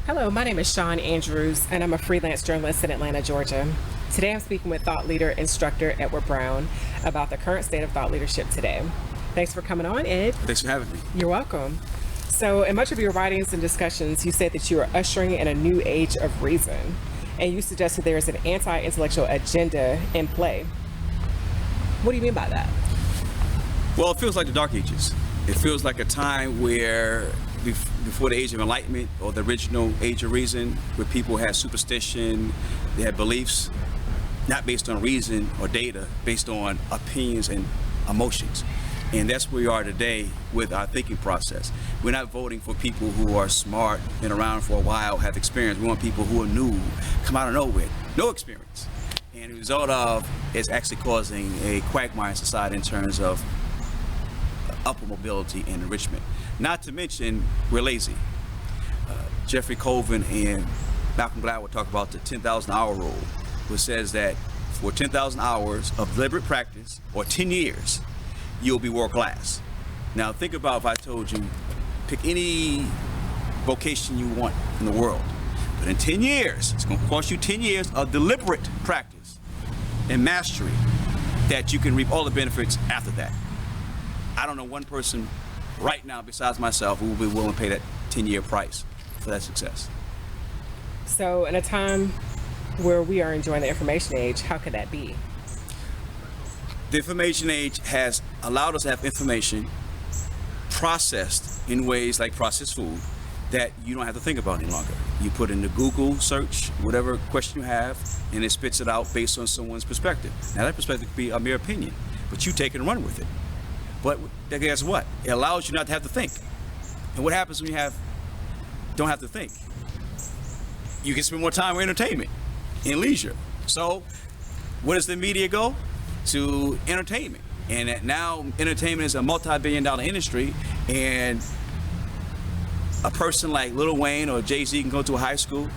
Hello, my name is Sean Andrews, and I'm a freelance journalist in Atlanta, Georgia. Today I'm speaking with thought leader instructor Edward Brown about the current state of thought leadership today. Thanks for coming on, Ed. Thanks for having me. You're welcome. So in much of your writings and discussions, you said that you are ushering in a new age of reason, and you suggested there is an anti-intellectual agenda in play. What do you mean by that? Well, it feels like the Dark Ages. It feels like a time where before the Age of Enlightenment or the original Age of Reason, where people had superstition, they had beliefs not based on reason or data, based on opinions and emotions. And that's where we are today with our thinking process. We're not voting for people who are smart, been around for a while, have experience. We want people who are new, come out of nowhere, no experience. And the result of it's actually causing a quagmire in society in terms of upper mobility and enrichment. Not to mention, we're lazy. Jeffrey Colvin and Malcolm Gladwell talk about the 10,000 hour rule, which says that for 10,000 hours of deliberate practice, or 10 years, you'll be world class. Now think about if I told you, pick any vocation you want in the world, but in 10 years, it's gonna cost you 10 years of deliberate practice and mastery that you can reap all the benefits after that. I don't know one person right now besides myself who will be willing to pay that 10-year price for that success. So in a time where we are enjoying the information age, how could that be? The information age has allowed us to have information processed in ways like processed food that you don't have to think about any longer. You put in the Google search, whatever question you have, and it spits it out based on someone's perspective. Now that perspective could be a mere opinion, but you take it and run with it. But guess what? It allows you not to have to think. And what happens when you don't have to think? You can spend more time with entertainment and leisure. So where does the media go? To entertainment. And now entertainment is a multi-billion-dollar industry, and a person like Lil Wayne or Jay-Z can go to a high school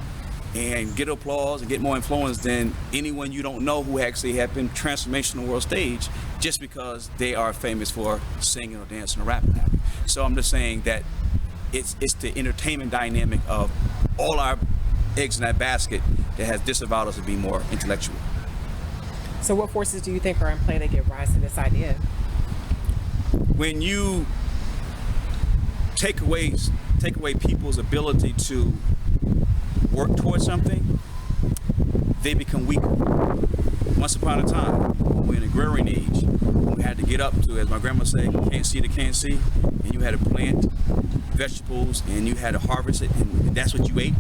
and get applause and get more influence than anyone you don't know who actually have been transformational on the world stage just because they are famous for singing or dancing or rapping. So I'm just saying that it's the entertainment dynamic of all our eggs in that basket that has disavowed us to be more intellectual. So what forces do you think are in play that give rise to this idea? When you take away people's ability to work towards something, they become weaker. Once upon a time, when we were in the agrarian age, we had to get up to, as my grandma said, can't see to can't see, and you had to plant vegetables and you had to harvest it, and that's what you ate.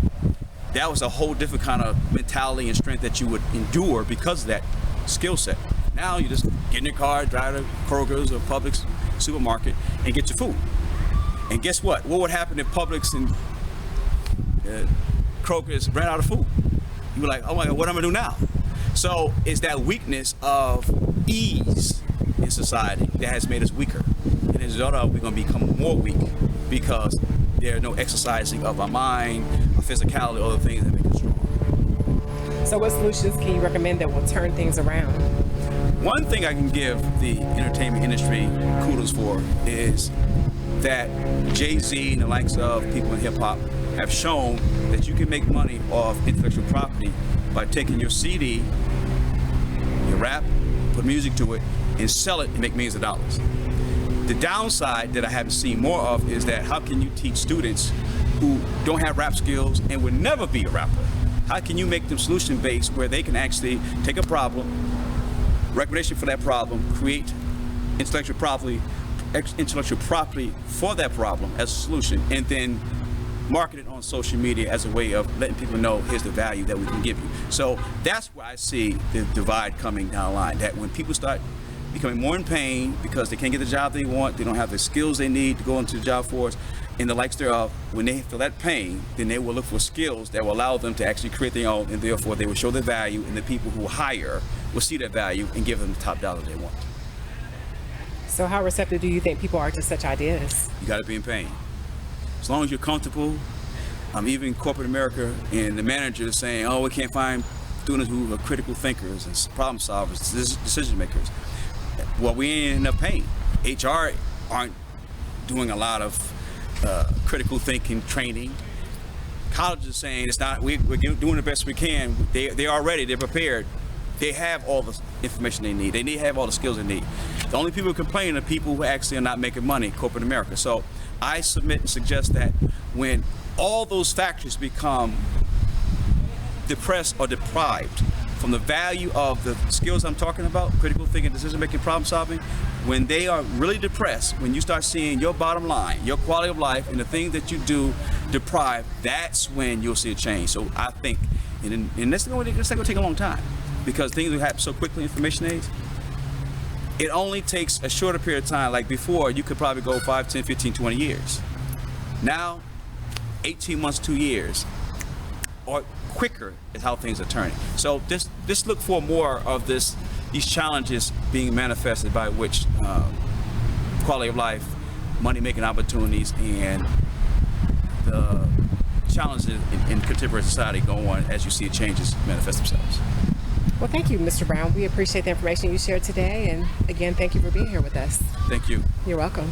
That was a whole different kind of mentality and strength that you would endure because of that skill set. Now you just get in your car, drive to Kroger's or Publix supermarket and get your food. And guess what? What would happen if Publix and Kroger's ran out of food? You were like, oh my God, what am I gonna do now? So it's that weakness of ease in society that has made us weaker. And as a result, we're gonna become more weak because there's no exercising of our mind, our physicality, other things that make us strong. So what solutions can you recommend that will turn things around? One thing I can give the entertainment industry kudos for is that Jay-Z and the likes of people in hip-hop have shown that you can make money off intellectual property by taking your CD, your rap, put music to it, and sell it and make millions of dollars. The downside that I haven't seen more of is that how can you teach students who don't have rap skills and would never be a rapper? How can you make them solution-based where they can actually take a problem, recommendation for that problem, create intellectual property for that problem as a solution, and then market it on social media as a way of letting people know here's the value that we can give you. So that's where I see the divide coming down the line, that when people start becoming more in pain because they can't get the job they want, they don't have the skills they need to go into the job force, and the likes thereof, when they feel that pain, then they will look for skills that will allow them to actually create their own, and therefore they will show their value, and the people who hire will see that value and give them the top dollar they want. So how receptive do you think people are to such ideas? You got to be in pain. As long as you're comfortable, even in corporate America, and the manager is saying, oh, we can't find students who are critical thinkers and problem solvers, decision makers. Well, we ain't enough pain. HR aren't doing a lot of critical thinking training. colleges saying it's not. We're doing the best we can. They're already. They're prepared. They have all the information they need. They have all the skills they need. The only people who complain are people who actually are not making money in corporate America. So I submit and suggest that when all those factors become depressed or deprived from the value of the skills I'm talking about, critical thinking, decision making, problem solving, when they are really depressed, when you start seeing your bottom line, your quality of life, and the things that you do deprived, that's when you'll see a change. So I think, and this is going to take a long time, because things will happen so quickly in information age. It only takes a shorter period of time. Like before, you could probably go 5, 10, 15, 20 years. Now, 18 months, 2 years, or quicker is how things are turning. So just look for more of these challenges being manifested, by which quality of life, money-making opportunities, and the challenges in contemporary society go on as you see changes manifest themselves. Well, thank you, Mr. Brown. We appreciate the information you shared today. And again, thank you for being here with us. Thank you. You're welcome.